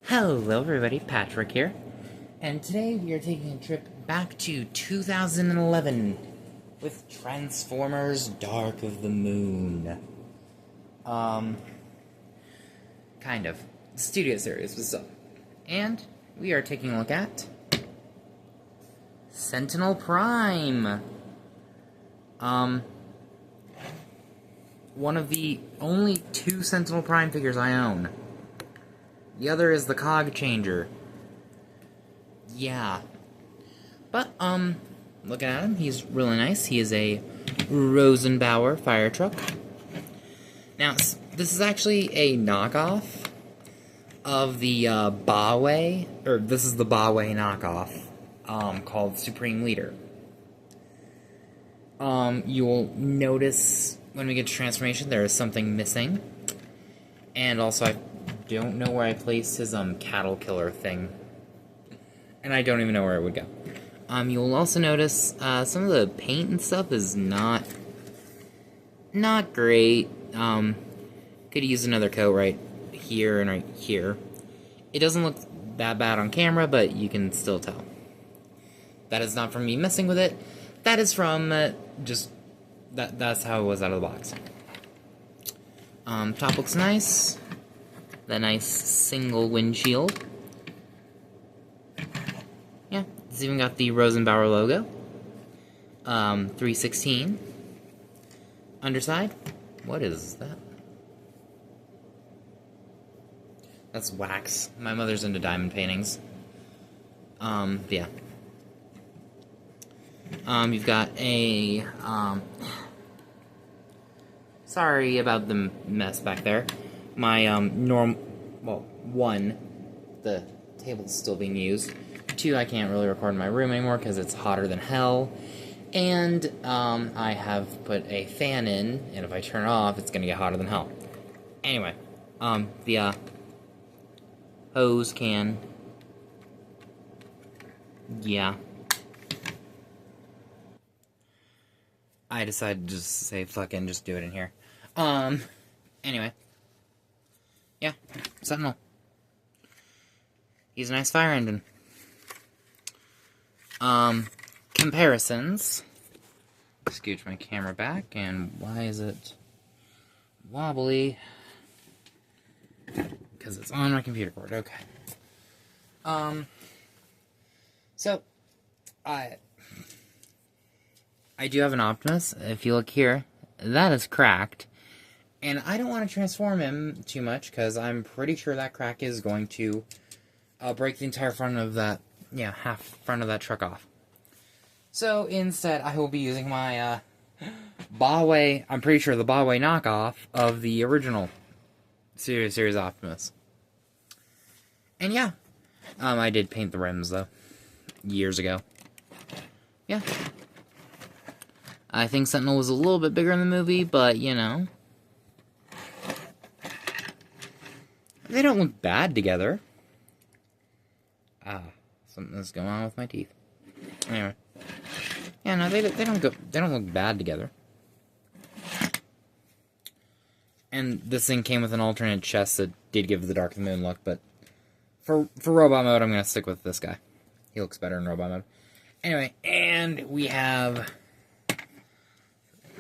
Hello everybody, Patrick here, and today we are taking a trip back to 2011 with Transformers Dark of the Moon. Kind of. The studio series was up. And we are taking a look at Sentinel Prime. One of the only two Sentinel Prime figures I own. The other is the Cog Changer. Yeah. But, looking at him, he's really nice. He is a Rosenbauer fire truck. Now, this is actually a knockoff of the BaWei, or this is the BaWei knockoff, called Supreme Leader. You'll notice when we get to transformation, there is something missing. And also, I don't know where I placed his cattle killer thing, and I don't even know where it would go. You'll also notice some of the paint and stuff is not great. Could use another coat right here and right here. It doesn't look that bad on camera, but you can still tell. That is not from me messing with it. That is from just that's how it was out of the box. Top looks nice. The nice single windshield. Yeah, it's even got the Rosenbauer logo. 316. Underside. What is that? That's wax. My mother's into diamond paintings. Yeah. You've got a, sorry about the mess back there. My, one, the table's still being used. Two, I can't really record in my room anymore because it's hotter than hell. And, I have put a fan in, and if I turn it off, it's gonna get hotter than hell. Anyway, the, hose can. Yeah. I decided to just say fucking just do it in here. Anyway. Yeah, Sentinel. He's a nice fire engine. Comparisons. Scooch my camera back, and why is it wobbly? Because it's on my computer cord, okay. So, I do have an Optimus. If you look here, that is cracked. And I don't want to transform him too much, because I'm pretty sure that crack is going to break the entire front of that, half front of that truck off. So, instead, I will be using my BaWei, I'm pretty sure the BaWei knockoff of the original Series Optimus. And yeah, I did paint the rims, though, years ago. Yeah. I think Sentinel was a little bit bigger in the movie, but, you know. They don't look bad together. Something's going on with my teeth. Anyway. Yeah, no, they don't look bad together. And this thing came with an alternate chest that did give the Dark of the Moon look, but for robot mode, I'm gonna stick with this guy. He looks better in robot mode. Anyway, and we have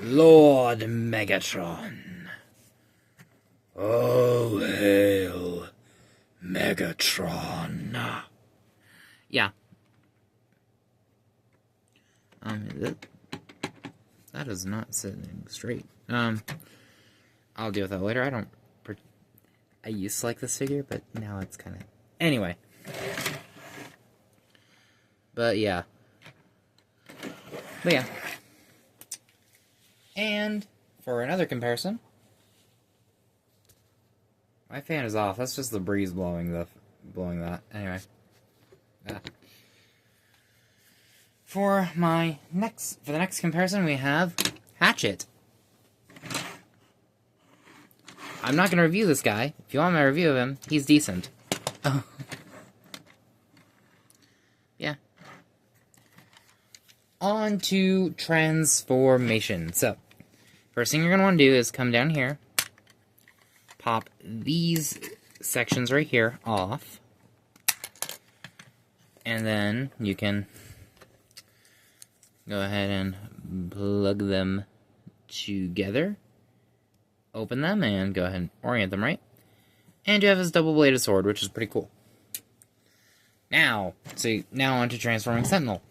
Lord Megatron. Oh, hail Megatron. Yeah. That is not sitting straight. I'll deal with that later. I used to like this figure, but now it's kind of... Anyway. But yeah. And for another comparison, my fan is off. That's just the breeze blowing that. Anyway. For the next comparison, we have Hatchet. I'm not gonna review this guy. If you want my review of him, he's decent. Oh. Yeah. On to transformation. So, first thing you're gonna want to do is come down here, pop these sections right here off, And then you can go ahead and plug them together. Open them and go ahead and orient them right. And you have this double-bladed sword, which is pretty cool. Now on to transforming Sentinel.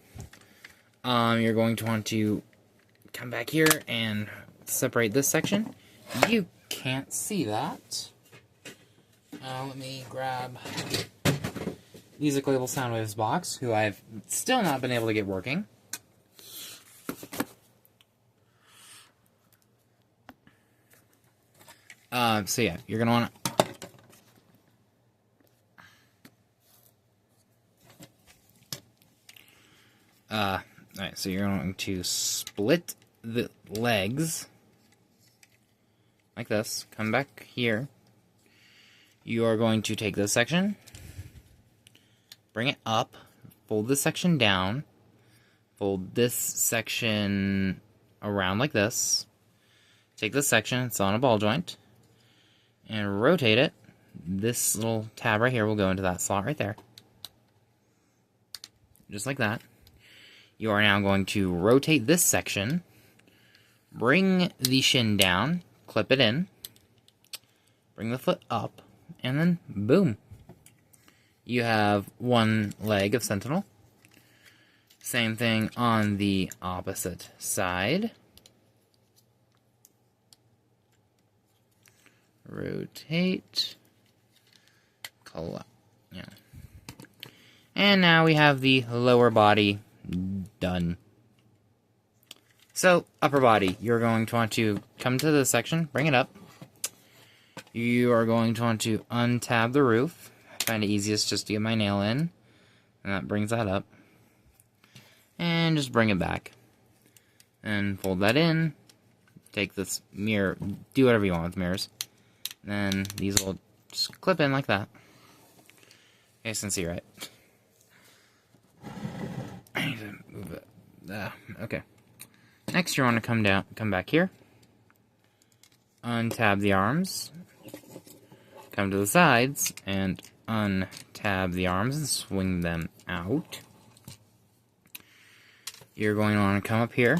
You're going to want to come back here and separate this section. You can't see that. Let me grab Music Label Soundwaves box, who I've still not been able to get working. So yeah, you're gonna want to alright, so you're going to split the legs like this. Come back here. You are going to take this section, bring it up, fold this section down, fold this section around like this, take this section, it's on a ball joint, and rotate it. This little tab right here will go into that slot right there. Just like that. You are now going to rotate this section, bring the shin down, clip it in, bring the foot up, and then boom. You have one leg of Sentinel. Same thing on the opposite side. Rotate. Yeah. And now we have the lower body done. So, upper body, you're going to want to come to this section, bring it up. You are going to want to untab the roof. I find it easiest just to get my nail in, and that brings that up. And just bring it back. And fold that in. Take this mirror, do whatever you want with mirrors. And then these will just clip in like that. You guys can see, right? I need to move it. Okay. Next, you want to come back here. Untab the arms. Come to the sides and untab the arms and swing them out. You're going to want to come up here.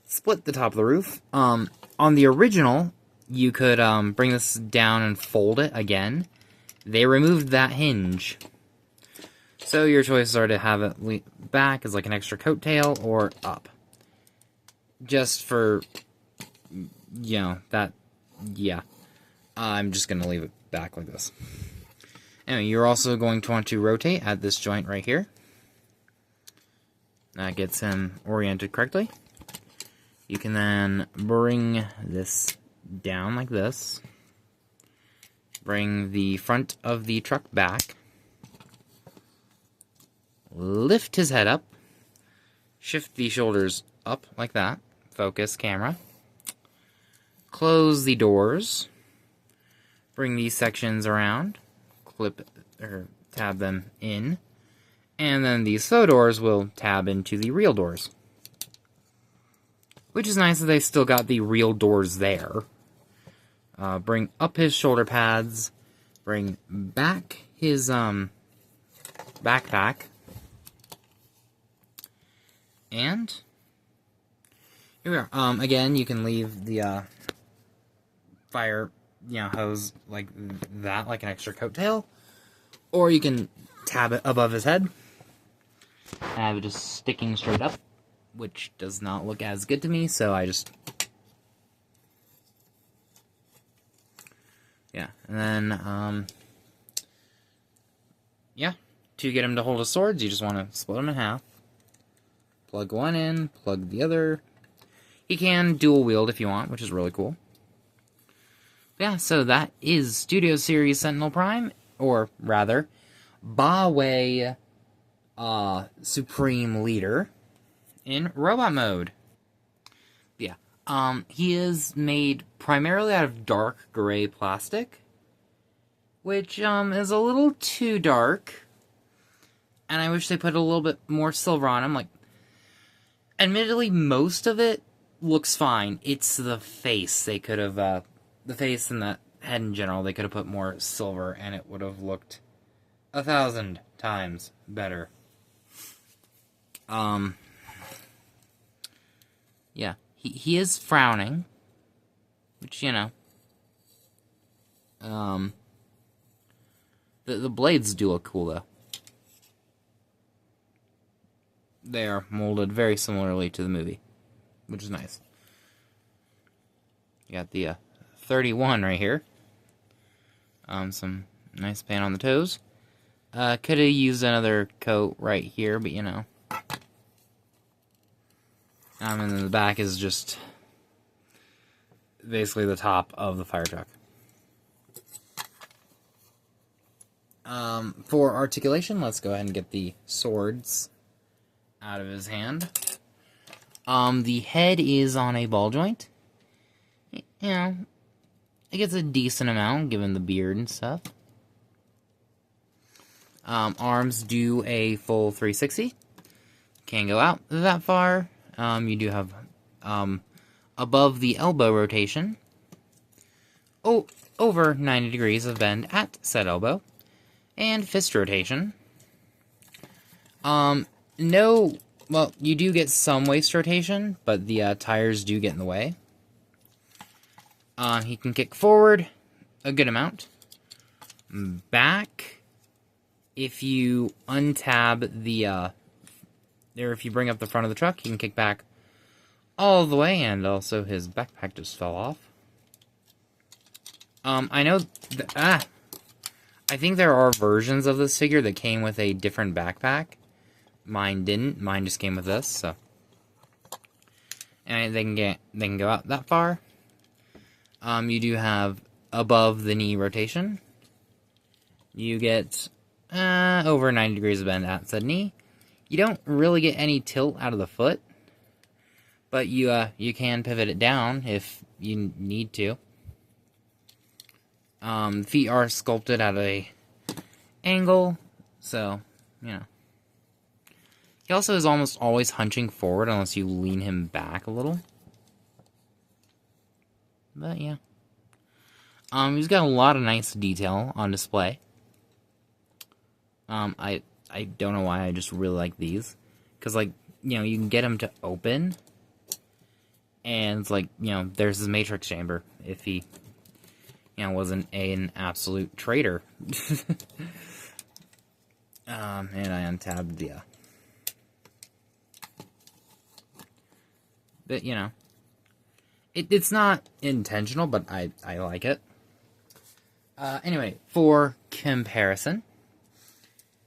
Split the top of the roof. On the original, you could bring this down and fold it again. They removed that hinge. So your choices are to have it back as like an extra coattail or up. Just for, you know, that, yeah. I'm just going to leave it back like this. Anyway, you're also going to want to rotate at this joint right here. That gets him oriented correctly. You can then bring this down like this. Bring the front of the truck back. Lift his head up. Shift the shoulders up like that. Focus camera. Close the doors. Bring these sections around. Clip or tab them in. And then these faux doors will tab into the real doors. Which is nice that they still got the real doors there. Bring up his shoulder pads. Bring back his backpack. And here we are. Again, you can leave the fire, hose like that, like an extra coattail, or you can tab it above his head and have it just sticking straight up, which does not look as good to me. So I just, yeah, and then yeah, to get him to hold his swords, you just want to split them in half. Plug one in, plug the other. He can dual wield if you want, which is really cool. Yeah, so that is Studio Series Sentinel Prime, or rather, BaWei Supreme Leader in robot mode. Yeah, he is made primarily out of dark gray plastic, which is a little too dark, and I wish they put a little bit more silver on him. Like, admittedly, most of it looks fine. It's the face. They could have, the face and the head in general, they could have put more silver, and it would have looked 1,000 times better. Yeah, he is frowning, which, you know, the blades do look cool, though. They are molded very similarly to the movie, which is nice. You got the 31 right here. Some nice paint on the toes. Could have used another coat right here, but you know. And then the back is just basically the top of the fire truck. For articulation, let's go ahead and get the swords out of his hand. The head is on a ball joint. You know, it gets a decent amount given the beard and stuff. Arms do a full 360. Can't go out that far. You do have above the elbow rotation. Over 90 degrees of bend at said elbow. And fist rotation. No, well, you do get some waist rotation, but the tires do get in the way. He can kick forward a good amount. Back, if you untab the, if you bring up the front of the truck, he can kick back all the way, and also his backpack just fell off. I know, I think there are versions of this figure that came with a different backpack. Mine didn't. Mine just came with this, so. And they can go out that far. You do have above the knee rotation. You get over 90 degrees of bend at said knee. You don't really get any tilt out of the foot, but you can pivot it down if you need to. Feet are sculpted at a angle, so, you know. He also is almost always hunching forward unless you lean him back a little. But, yeah. He's got a lot of nice detail on display. I don't know why, I just really like these. Because, like, you know, you can get him to open. And it's like, you know, there's his matrix chamber. If he, you know, wasn't an absolute traitor. And I untabbed the, but, you know, it's not intentional, but I like it. Anyway, for comparison,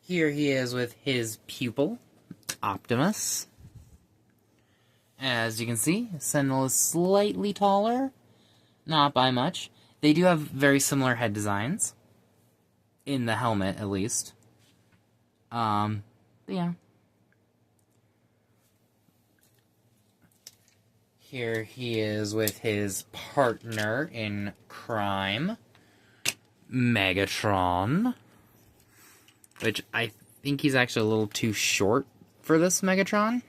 here he is with his pupil, Optimus. As you can see, Sentinel is slightly taller, not by much. They do have very similar head designs, in the helmet at least. But yeah. Here he is with his partner in crime, Megatron. Which I think he's actually a little too short for this Megatron.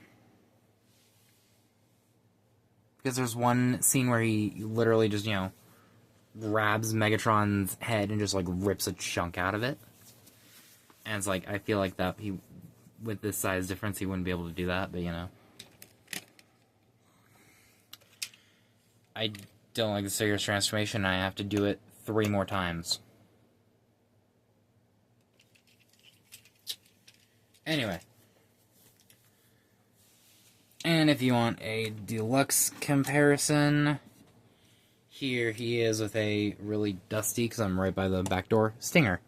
Because there's one scene where he literally just, you know, grabs Megatron's head and just, like, rips a chunk out of it. And it's like, I feel like that he, with this size difference, he wouldn't be able to do that, but, you know. I don't like the figure's transformation. I have to do it 3 more times. Anyway. And if you want a deluxe comparison, here he is with a really dusty, because I'm right by the back door, Stinger.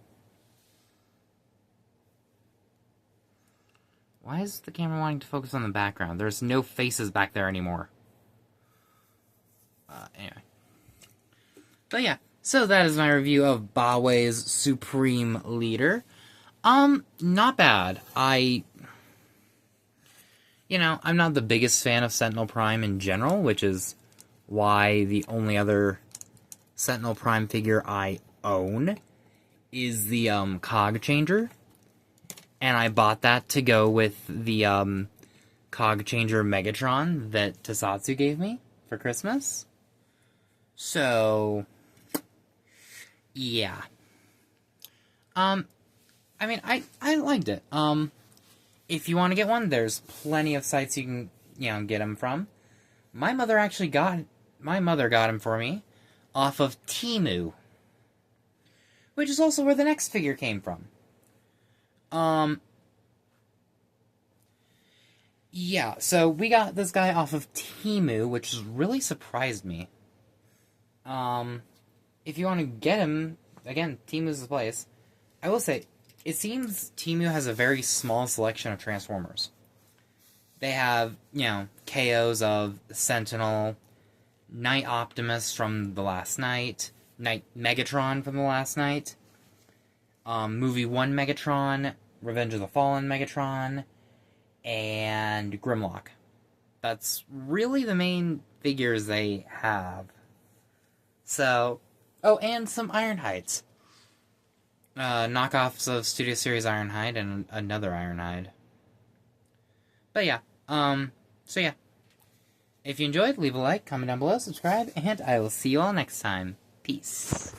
Why is the camera wanting to focus on the background? There's no faces back there anymore. Anyway. But yeah, so that is my review of BaWei's Supreme Leader. Not bad. You know, I'm not the biggest fan of Sentinel Prime in general, which is why the only other Sentinel Prime figure I own is the, Cog Changer. And I bought that to go with the, Cog Changer Megatron that Tasatsu gave me for Christmas. So, yeah. I mean, I liked it. If you want to get one, there's plenty of sites you can, get them from. My mother got him for me off of Temu, which is also where the next figure came from. Yeah, so we got this guy off of Temu, which really surprised me. If you want to get him, again, Temu's the place. I will say, it seems Temu has a very small selection of Transformers. They have, KOs of Sentinel, Night Optimus from the last night, Night Megatron from the last night, Movie 1 Megatron, Revenge of the Fallen Megatron, and Grimlock. That's really the main figures they have. So, oh, and some Ironhides. Knockoffs of Studio Series Ironhide and another Ironhide. But yeah, so yeah. If you enjoyed, leave a like, comment down below, subscribe, and I will see you all next time. Peace.